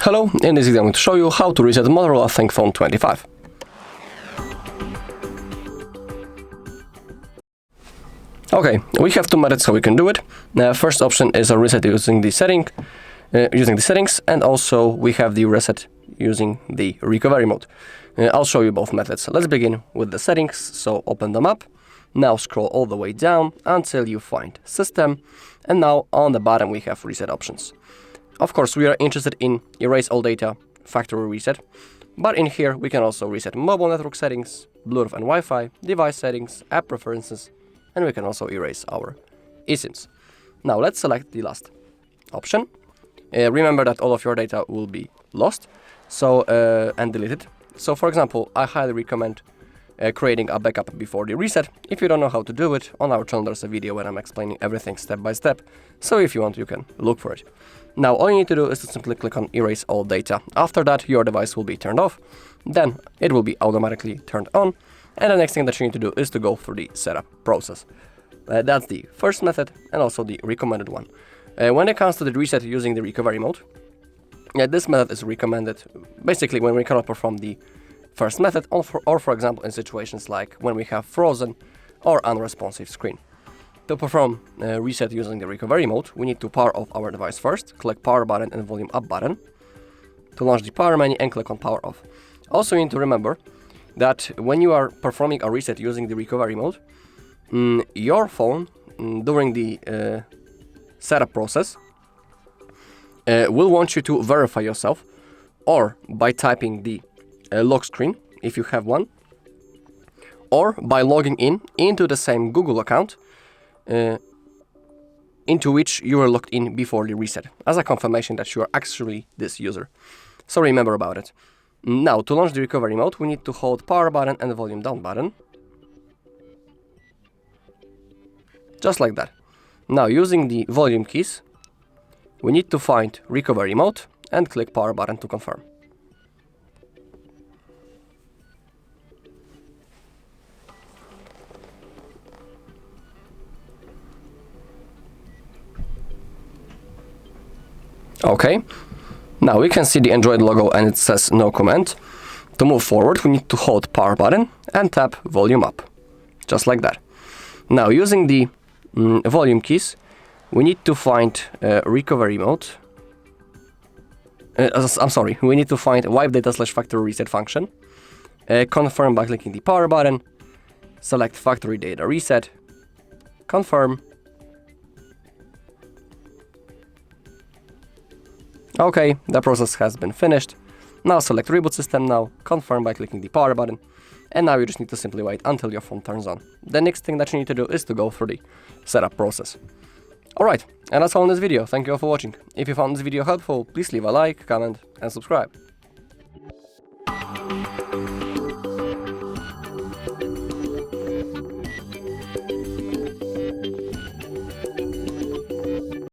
Hello, in this video I'm going to show you how to reset Motorola ThinkPhone 25. Okay, we have two methods how we can do it. First option is a reset using the settings, and also we have the reset using the recovery mode. I'll show you both methods. Let's begin with the settings. So open them up. Now scroll all the way down until you find System, and now on the bottom we have reset options. Of course, we are interested in erase all data, factory reset, but in here we can also reset mobile network settings, Bluetooth and Wi-Fi, device settings, app preferences, and we can also erase our eSIMs. Now let's select the last option. Remember that all of your data will be lost and deleted. So for example, I highly recommend creating a backup before the reset. If you don't know how to do it, on our channel there's a video where I'm explaining everything step by step. So if you want, you can look for it. Now all you need to do is to simply click on erase all data. After that, your device will be turned off. Then it will be automatically turned on. And the next thing that you need to do is to go through the setup process. That's the first method and also the recommended one. When it comes to the reset using the recovery mode, this method is recommended basically when we cannot perform the first method, or for example in situations like when we have frozen or unresponsive screen. To perform reset using the recovery mode, we need to power off our device first, click power button and volume up button to launch the power menu and click on power off. Also you need to remember that when you are performing a reset using the recovery mode, your phone during the setup process will want you to verify yourself, or by typing the lock screen if you have one, or by logging into the same Google account into which you were logged in before the reset, as a confirmation that you are actually this user. So remember about it. Now to launch the recovery mode, we need to hold power button and the volume down button. Just like that. Now using the volume keys, we need to find recovery mode and click power button to confirm. Okay, now we can see the Android logo and it says no comment. To move forward, we need to hold power button and tap volume up, just like that. Now using the volume keys, we need to find recovery mode. We need to find wipe data / factory reset function. Confirm by clicking the power button, select factory data reset, confirm. Okay, the process has been finished. Now select reboot system now, confirm by clicking the power button, and now you just need to simply wait until your phone turns on. The next thing that you need to do is to go through the setup process. Alright, and that's all in this video. Thank you all for watching. If you found this video helpful, please leave a like, comment and subscribe.